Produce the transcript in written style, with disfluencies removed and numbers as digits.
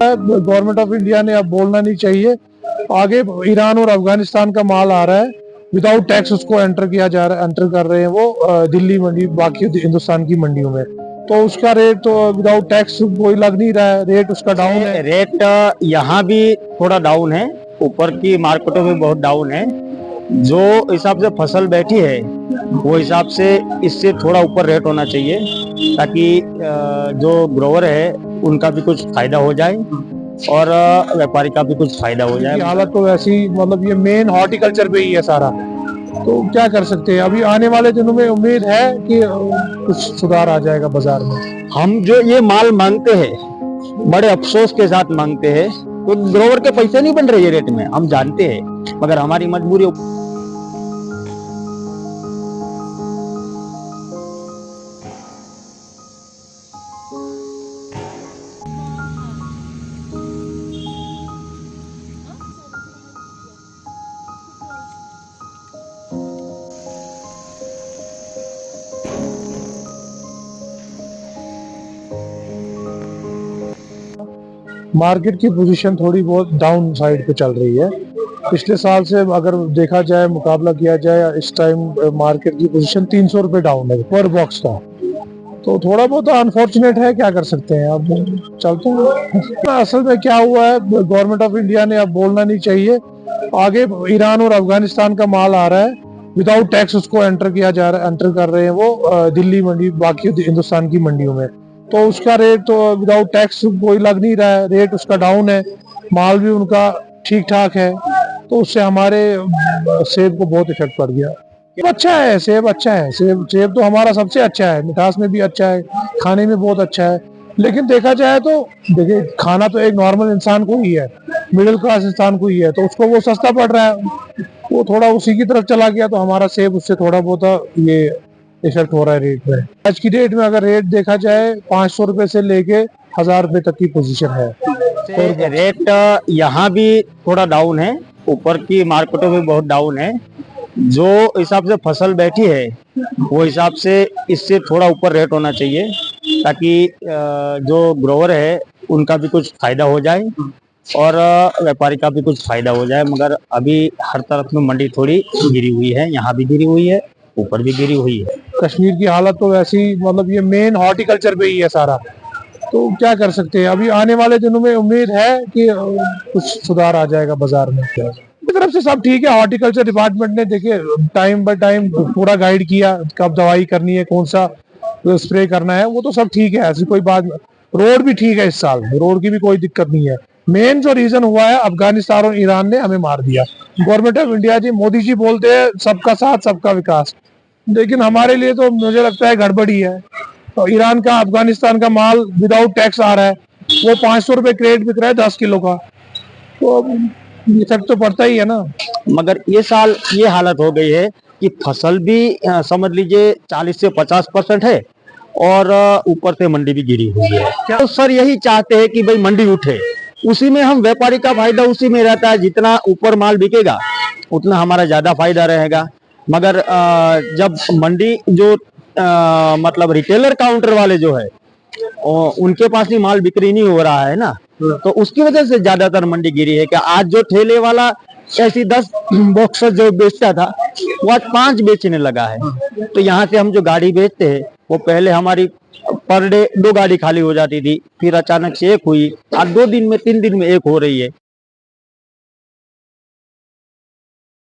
Government of India ने अब बोलना नहीं चाहिए। आगे ईरान और अफगानिस्तान का माल आ रहा है, विदाउट टैक्स उसको एंटर किया जा रहा है, एंटर कर रहे हैं वो दिल्ली मंडी, बाकी हिंदुस्तान की मंडियों में। तो उसका रेट तो विदाउट टैक्स कोई लग नहीं रहा है, रेट उसका डाउन है। रेट यहाँ भी थोड़ा डाउन है, ऊपर की मार्केटों में बहुत डाउन है। जो हिसाब से फसल बैठी है वो हिसाब से इससे थोड़ा ऊपर रेट होना चाहिए, ताकि जो ग्रोवर है उनका भी कुछ फायदा हो जाए और व्यापारी का भी कुछ फायदा हो जाए। हालत तो वैसी, मतलब ये मेन हॉर्टिकल्चर पे ही है सारा, तो क्या कर सकते हैं। अभी आने वाले दिनों में उम्मीद है कि कुछ सुधार आ जाएगा बाजार में। हम जो ये माल मांगते हैं बड़े अफसोस के साथ मांगते हैं, तो ग्रोवर के पैसे नहीं बन रहे ये रेट में, हम जानते हैं, मगर हमारी मजबूरी। मार्केट की पोजीशन थोड़ी बहुत डाउन साइड पे चल रही है। पिछले साल से अगर देखा जाए, मुकाबला किया जाए, इस टाइम मार्केट की पोजीशन 300 रुपए डाउन है पर बॉक्स का। तो थोड़ा बहुत अनफॉर्चुनेट है, क्या कर सकते हैं, अब चलते हैं। असल में क्या हुआ है, गवर्नमेंट ऑफ इंडिया ने अब बोलना नहीं चाहिए। आगे ईरान और अफगानिस्तान का माल आ रहा है, विदाउट टैक्स उसको एंटर किया जा रहा है, एंटर कर रहे हैं वो दिल्ली मंडी, बाकी हिंदुस्तान की मंडियों में। तो उसका रेट तो विदाउट टैक्स कोई लग नहीं रहा है, रेट उसका डाउन है, माल भी उनका ठीक ठाक है। तो उससे हमारे सेब को बहुत इफेक्ट पड़ गया। अच्छा है, सेब अच्छा है, सेब तो हमारा सबसे अच्छा है, मिठास में भी अच्छा है, खाने में बहुत अच्छा है। लेकिन देखा जाए तो देखिए, खाना तो एक नॉर्मल इंसान को ही है, मिडिल क्लास इंसान को ही है, तो उसको वो सस्ता पड़ रहा है, वो थोड़ा उसी की तरफ चला गया, तो हमारा सेब उससे थोड़ा बहुत ये इफेक्ट हो रहा है रेट में। आज की डेट में अगर रेट देखा जाए, 500 रुपए से लेके 1000 रुपए तक की पोजीशन है। रेट यहाँ भी थोड़ा डाउन है, ऊपर की मार्केटों में बहुत डाउन है। जो हिसाब से फसल बैठी है वो हिसाब से इससे थोड़ा ऊपर रेट होना चाहिए, ताकि जो ग्रोवर है उनका भी कुछ फायदा हो जाए और व्यापारी का भी कुछ फायदा हो जाए। मगर अभी हर तरफ में मंडी थोड़ी गिरी हुई है, यहाँ भी गिरी हुई है, ऊपर भी गिरी हुई है। कश्मीर की हालत तो वैसी, मतलब ये मेन हॉर्टिकल्चर पे ही है सारा, तो क्या कर सकते हैं। अभी आने वाले दिनों में उम्मीद है कि कुछ सुधार आ जाएगा बाजार में। की तरफ से सब ठीक है, हॉर्टिकल्चर डिपार्टमेंट ने देखिए टाइम बाय टाइम पूरा गाइड किया, कब दवाई करनी है, कौन सा स्प्रे करना है, वो तो सब ठीक है, ऐसी कोई बात। रोड भी ठीक है, इस साल रोड की भी कोई दिक्कत नहीं है। मेन जो रीजन हुआ है, अफगानिस्तान और ईरान ने हमें मार दिया। गवर्नमेंट ऑफ इंडिया जी, मोदी जी बोलते हैं सबका साथ सबका विकास, लेकिन हमारे लिए तो मुझे लगता है गड़बड़ी है। तो ईरान का, अफगानिस्तान का माल विदाउट टैक्स आ रहा है, वो 500 रुपए क्रेट बिक रहा है 10 किलो का, तो इफेक्ट तो पड़ता ही है ना। मगर ये साल ये हालत हो गई है कि फसल भी समझ लीजिए 40 से 50% है और ऊपर से मंडी भी गिरी हुई है। तो सर यही चाहते हैं कि भाई मंडी उठे, उसी में हम व्यापारी का फायदा उसी में रहता है, जितना ऊपर माल बिकेगा उतना हमारा ज्यादा फायदा रहेगा। मगर जब मंडी जो मतलब रिटेलर काउंटर वाले जो है उनके पास ही माल बिक्री नहीं हो रहा है ना, तो उसकी वजह से ज्यादातर मंडी गिरी है। क्या आज जो ठेले वाला ऐसी 10 बॉक्स जो बेचता था वो आज 5 बेचने लगा है। तो यहाँ से हम जो गाड़ी बेचते हैं वो पहले हमारी पर डे 2 गाड़ी खाली हो जाती थी, फिर अचानक से 1 हुई, आज 2 दिन में 3 दिन में 1 हो रही है।